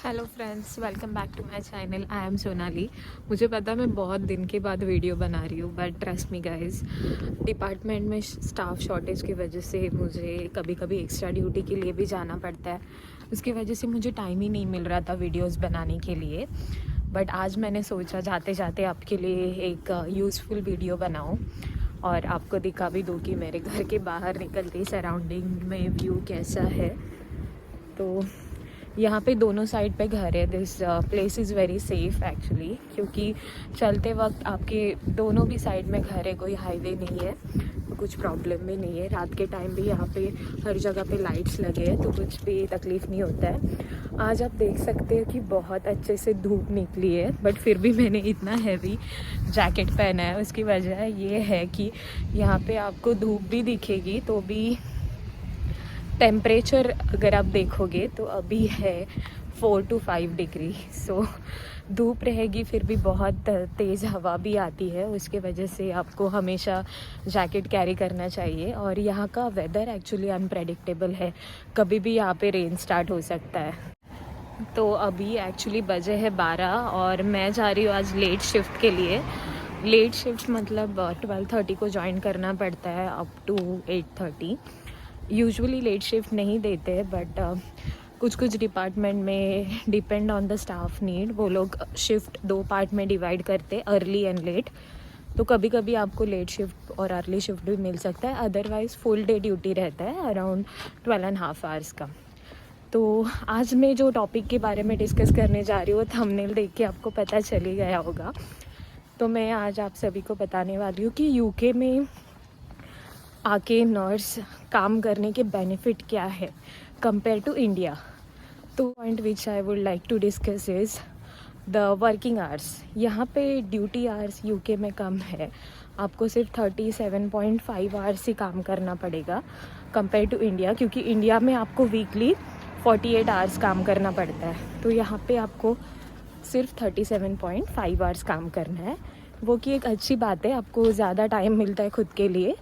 Hello friends, welcome back to my channel. I am Sonali. मुझे पता मैं बहुत दिन के बाद वीडियो बना रही हूँ, but trust me guys, department में स्टाफ शॉर्टेज की वजह से मुझे कभी कभी एक्स्ट्रा ड्यूटी के लिए भी जाना पड़ता है। उसकी वजह से मुझे टाइम ही नहीं मिल रहा था वीडियोस बनाने के लिए। बट आज मैंने सोचा जाते जाते आपके लिए एक यूज़फुल वीडियो बनाऊँ और आपको दिखा भी दूँ कि मेरे घर के बाहर निकलते सराउंडिंग में व्यू कैसा है। तो यहाँ पे दोनों साइड पे घर है। This place is very safe actually, क्योंकि चलते वक्त आपके दोनों भी साइड में घर है, कोई हाईवे नहीं है, तो कुछ प्रॉब्लम भी नहीं है। रात के टाइम भी यहाँ पे हर जगह पे लाइट्स लगे हैं, तो कुछ भी तकलीफ़ नहीं होता है। आज आप देख सकते हो कि बहुत अच्छे से धूप निकली है, बट फिर भी मैंने इतना हैवी जैकेट पहना है। उसकी वजह ये है कि यहाँ पे आपको धूप भी दिखेगी तो भी टेम्परेचर अगर आप देखोगे तो अभी है 4 to 5 डिग्री। सो धूप रहेगी, फिर भी बहुत तेज़ हवा भी आती है, उसके वजह से आपको हमेशा जैकेट कैरी करना चाहिए। और यहाँ का वेदर एक्चुअली अनप्रेडिक्टेबल है, कभी भी यहाँ पे रेन स्टार्ट हो सकता है। तो अभी एक्चुअली बजे है 12 और मैं जा रही हूँ आज लेट शिफ्ट के लिए। लेट शिफ्ट मतलब 12:30 को ज्वाइन करना पड़ता है up to 8:30। Usually late shift नहीं देते, बट कुछ कुछ डिपार्टमेंट में depend on the staff need वो लोग शिफ्ट 2 पार्ट में डिवाइड करते, अर्ली एंड लेट। तो कभी कभी आपको लेट शिफ्ट और अर्ली शिफ्ट भी मिल सकता है, अदरवाइज़ फुल डे ड्यूटी रहता है अराउंड 12.5 आवर्स का। तो आज मैं जो टॉपिक के बारे में डिस्कस करने जा रही हूँ, थंबनेल देख के आपको पता चल ही गया होगा। तो मैं आज आप सभी को बताने वाली हूँ कि यूके में आके नर्स काम करने के बेनिफिट क्या है कंपेयर टू इंडिया। तो point which I would like to discuss is the working hours. यहाँ पे ड्यूटी आवर्स यूके में कम है, आपको सिर्फ 37.5 आवर्स ही काम करना पड़ेगा कंपेयर टू इंडिया, क्योंकि इंडिया में आपको वीकली 48 आवर्स काम करना पड़ता है। तो यहाँ पे आपको सिर्फ 37.5 आवर्स काम करना है, वो कि एक अच्छी बात है, आपको ज़्यादा टाइम मिलता है खुद के लिए।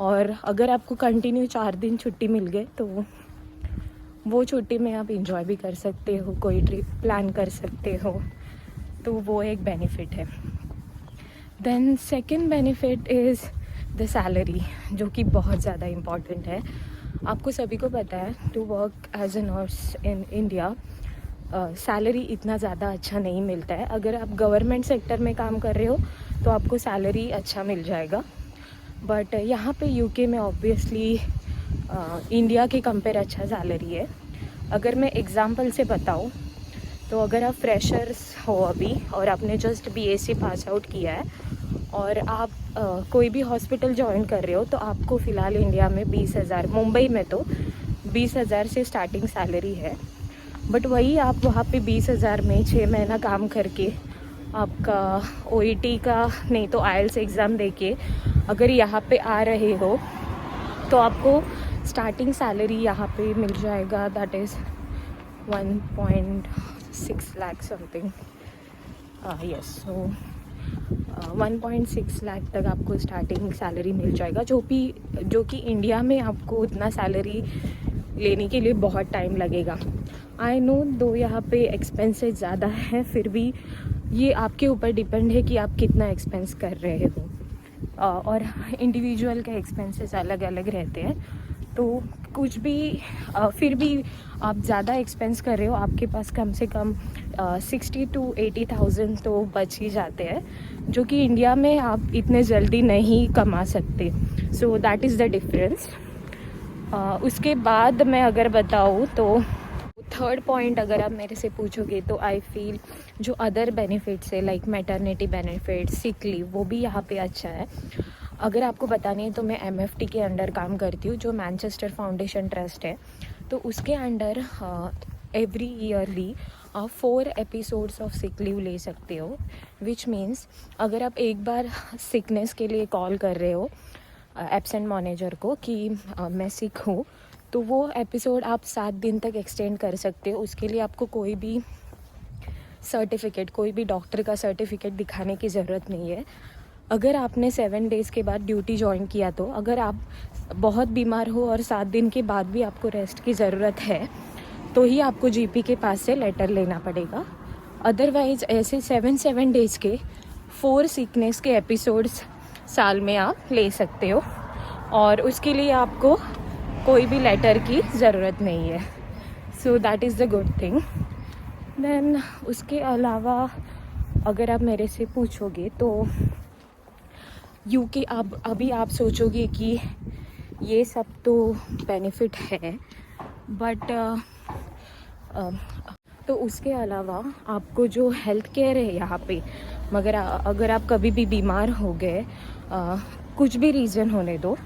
और अगर आपको कंटिन्यू 4 दिन छुट्टी मिल गए तो वो छुट्टी में आप इंजॉय भी कर सकते हो, कोई ट्रिप प्लान कर सकते हो, तो वो एक बेनिफिट है। Then second benefit is the salary, जो कि बहुत ज़्यादा इम्पॉर्टेंट है। आपको सभी को पता है, to work as a nurse in India salary इतना ज़्यादा अच्छा नहीं मिलता है। अगर आप गवर्नमेंट सेक्टर में काम कर रहे हो तो आपको सैलरी अच्छा मिल जाएगा, बट यहाँ पे यूके में ऑब्वियसली इंडिया के कंपेयर अच्छा सैलरी है। अगर मैं एग्ज़ाम्पल से बताऊँ तो अगर आप फ्रेशर्स हो अभी और आपने जस्ट बीएससी पास आउट किया है और आप कोई भी हॉस्पिटल ज्वाइन कर रहे हो, तो आपको फ़िलहाल इंडिया में 20,000, मुंबई में तो 20,000 से स्टार्टिंग सैलरी है। बट वही आप वहाँ पे 20,000 में 6 महीना काम करके आपका ओईटी का नहीं तो आईएलटीएस एग्ज़ाम देके अगर यहाँ पे आ रहे हो तो आपको स्टार्टिंग सैलरी यहाँ पे मिल जाएगा, that is 1.6 lakh something. Yes, so 1.6 lakh तक आपको स्टार्टिंग सैलरी मिल जाएगा, जो कि इंडिया में आपको उतना सैलरी लेने के लिए बहुत टाइम लगेगा। आई नो दो यहाँ पे एक्सपेंसेस ज़्यादा हैं, फिर भी ये आपके ऊपर डिपेंड है कि आप कितना एक्सपेंस कर रहे हो, और इंडिविजुअल के एक्सपेंसेस अलग अलग रहते हैं। तो कुछ भी फिर भी आप ज़्यादा एक्सपेंस कर रहे हो, आपके पास कम से कम 60 to 80,000 तो बच ही जाते हैं, जो कि इंडिया में आप इतने जल्दी नहीं कमा सकते। सो दैट इज़ द डिफरेंस। उसके बाद मैं अगर बताऊँ तो थर्ड पॉइंट अगर आप मेरे से पूछोगे तो आई फील जो अदर बेनिफिट्स है like maternity benefit, sick leave, वो भी यहाँ पे अच्छा है। अगर आपको बतानी है तो मैं एमएफटी के अंडर काम करती हूँ, जो मैनचेस्टर फाउंडेशन ट्रस्ट है। तो उसके अंडर एवरी ईयरली आप 4 एपिसोड्स ऑफ सिक लीव ले सकते हो, विच मीन्स अगर आप एक बार सिकनेस के लिए कॉल कर रहे हो एब्सेंट मैनेजर को कि मैं सिक हूँ, तो वो एपिसोड आप 7 दिन तक एक्सटेंड कर सकते हो। उसके लिए आपको कोई भी सर्टिफिकेट, कोई भी डॉक्टर का सर्टिफिकेट दिखाने की ज़रूरत नहीं है। अगर आपने 7 डेज़ के बाद ड्यूटी ज्वाइन किया, तो अगर आप बहुत बीमार हो और 7 दिन के बाद भी आपको रेस्ट की ज़रूरत है, तो ही आपको जीपी के पास से लेटर लेना पड़ेगा। अदरवाइज ऐसे 7 डेज़ के 4 सिकनेस के एपिसोड्स साल में आप ले सकते हो, और उसके लिए आपको कोई भी लेटर की ज़रूरत नहीं है। So that is the good thing. Then उसके अलावा अगर आप मेरे से पूछोगे तो यूके अभी आप सोचोगे कि ये सब तो बेनिफिट है, बट तो उसके अलावा आपको जो हेल्थ केयर है यहाँ पे, मगर अगर आप कभी भी बीमार हो गए, कुछ भी रीज़न होने दो,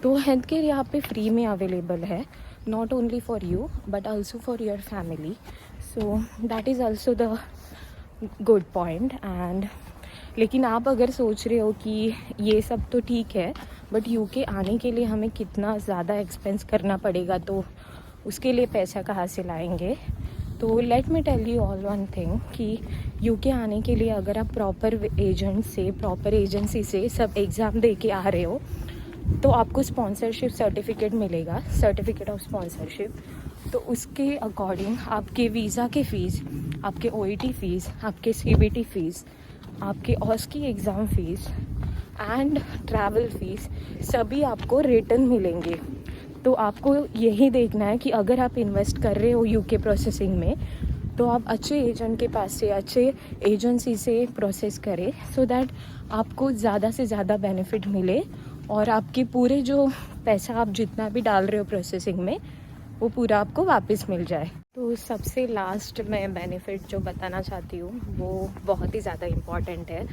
तो हेल्थ केयर यहाँ पे फ्री में अवेलेबल है, not only for you but also for your family. So that is also the good point. And लेकिन आप अगर सोच रहे हो कि ये सब तो ठीक है, बट यूके आने के लिए हमें कितना ज़्यादा एक्सपेंस करना पड़ेगा, तो उसके लिए पैसा कहाँ से लाएंगे, तो let me tell you all one thing कि यूके आने के लिए अगर आप प्रॉपर एजेंसी से सब एग्ज़ाम दे के आ रहे हो, तो आपको स्पॉन्सरशिप सर्टिफिकेट मिलेगा, सर्टिफिकेट ऑफ स्पॉन्सरशिप। तो उसके अकॉर्डिंग आपके वीज़ा के फ़ीस, आपके OET फ़ीस, आपके CBT फ़ीस, आपके OSCE exam fees and travel fees सभी आपको रिटर्न मिलेंगे। तो आपको यही देखना है कि अगर आप इन्वेस्ट कर रहे हो यूके प्रोसेसिंग में, तो आप अच्छे एजेंट के पास से, अच्छे एजेंसी से प्रोसेस करें, सो दैट आपको ज़्यादा से ज़्यादा बेनिफिट मिले और आपके पूरे जो पैसा आप जितना भी डाल रहे हो प्रोसेसिंग में, वो पूरा आपको वापस मिल जाए। तो सबसे लास्ट मैं बेनिफिट जो बताना चाहती हूँ वो बहुत ही ज़्यादा इम्पॉर्टेंट है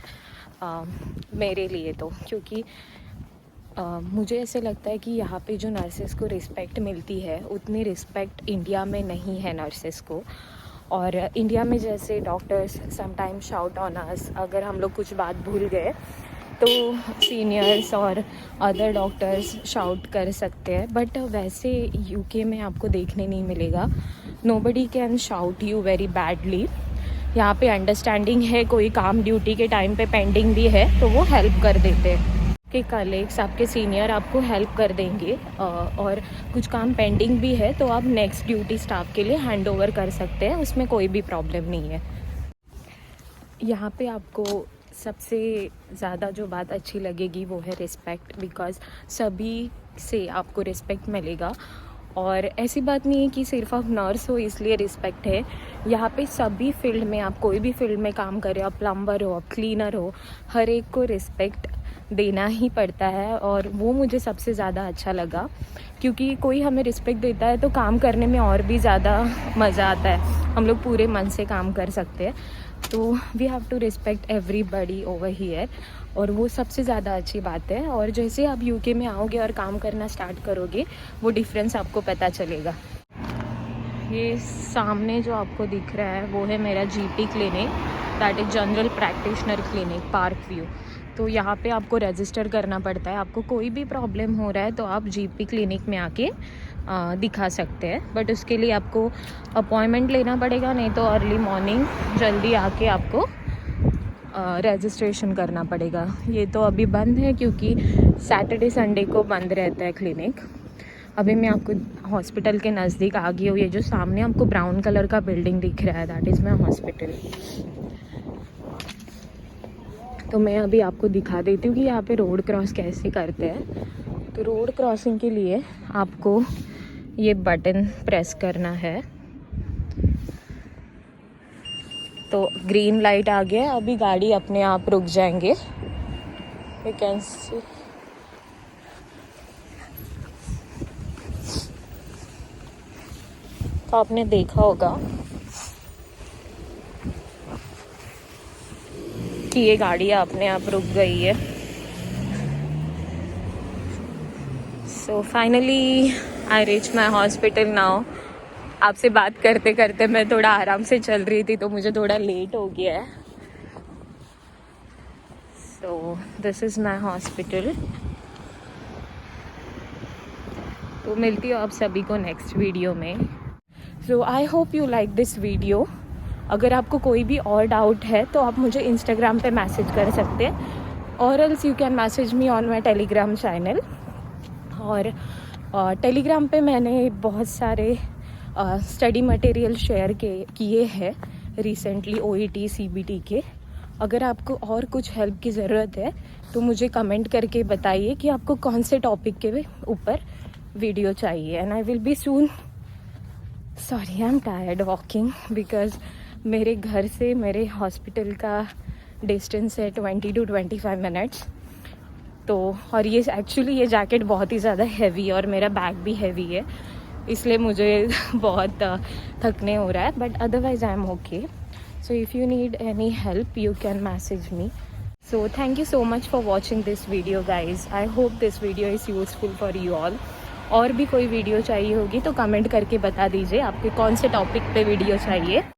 मेरे लिए, तो क्योंकि मुझे ऐसे लगता है कि यहाँ पे जो नर्सेस को रिस्पेक्ट मिलती है, उतनी रिस्पेक्ट इंडिया में नहीं है नर्सेस को। और इंडिया में जैसे doctors sometime shout on us, अगर हम लोग कुछ बात भूल गए तो सीनियर्स और अदर डॉक्टर्स शाउट कर सकते हैं, बट वैसे यूके में आपको देखने नहीं मिलेगा। Nobody can shout you very badly. यहाँ पे अंडरस्टैंडिंग है, कोई काम ड्यूटी के टाइम पे पेंडिंग भी है तो वो हेल्प कर देते हैं, कि कलीग्स आपके सीनियर आपको हेल्प कर देंगे, और कुछ काम पेंडिंग भी है तो आप नेक्स्ट ड्यूटी स्टाफ के लिए हैंड ओवर कर सकते हैं, उसमें कोई भी प्रॉब्लम नहीं है। यहाँ पे आपको सबसे ज़्यादा जो बात अच्छी लगेगी वो है रिस्पेक्ट, बिकॉज़ सभी से आपको रिस्पेक्ट मिलेगा। और ऐसी बात नहीं है कि सिर्फ आप नर्स हो इसलिए रिस्पेक्ट है, यहाँ पे सभी फील्ड में, आप कोई भी फील्ड में काम कर रहे हो, आप प्लम्बर हो, आप क्लीनर हो, हर एक को रिस्पेक्ट देना ही पड़ता है। और वो मुझे सबसे ज़्यादा अच्छा लगा, क्योंकि कोई हमें रिस्पेक्ट देता है तो काम करने में और भी ज़्यादा मज़ा आता है, हम लोग पूरे मन से काम कर सकते हैं। तो we have to respect everybody over here, और वो सबसे ज़्यादा अच्छी बात है। और जैसे आप यूके में आओगे और काम करना स्टार्ट करोगे, वो डिफरेंस आपको पता चलेगा। ये सामने जो आपको दिख रहा है वो है मेरा GP clinic, that is general practitioner clinic, park view. तो यहाँ पे आपको रजिस्टर करना पड़ता है। आपको कोई भी प्रॉब्लम हो रहा है तो आप जीपी क्लिनिक में आके दिखा सकते हैं, बट उसके लिए आपको अपॉइंटमेंट लेना पड़ेगा, नहीं तो अर्ली मॉर्निंग जल्दी आके आपको रजिस्ट्रेशन करना पड़ेगा। ये तो अभी बंद है क्योंकि सैटरडे संडे को बंद रहता है क्लिनिक। अभी मैं आपको हॉस्पिटल के नज़दीक आ गई हूँ। ये जो सामने आपको ब्राउन कलर का बिल्डिंग दिख रहा है, दैट इज़ माई हॉस्पिटल। तो मैं अभी आपको दिखा देती हूँ कि यहाँ पे रोड क्रॉस कैसे करते हैं। तो रोड क्रॉसिंग के लिए आपको ये बटन प्रेस करना है। तो ग्रीन लाइट आ गया, अभी गाड़ी अपने आप रुक जाएंगे। यू कैन सी, तो आपने देखा होगा कि ये गाड़ी अपने आप रुक गई है। So finally I reach my hospital now. आपसे बात करते करते मैं थोड़ा आराम से चल रही थी तो मुझे थोड़ा लेट हो गया है। So this is my hospital. तो मिलती हूँ आप सभी को नेक्स्ट वीडियो में। So I hope you like this video. अगर आपको कोई भी और डाउट है तो आप मुझे इंस्टाग्राम पे मैसेज कर सकते हैं, और else you can message me on my Telegram channel. और टेलीग्राम पे मैंने बहुत सारे स्टडी मटेरियल शेयर किए हैं रिसेंटली OET CBT के। अगर आपको और कुछ हेल्प की ज़रूरत है तो मुझे कमेंट करके बताइए कि आपको कौन से टॉपिक के ऊपर वीडियो चाहिए। And I will be soon. Sorry, I am tired walking because मेरे घर से मेरे हॉस्पिटल का डिस्टेंस है 20 to 25 मिनट्स। तो और ये एक्चुअली ये जैकेट बहुत ही ज़्यादा हैवी है और मेरा बैग भी हैवी है, इसलिए मुझे बहुत थकने हो रहा है। But otherwise I am okay. So if you need any help, you can message me. So thank you so much for watching this video, guys. I hope this video is useful for you all. और भी कोई video चाहिए होगी तो comment करके बता दीजिए आपके कौन से टॉपिक पे वीडियो चाहिए।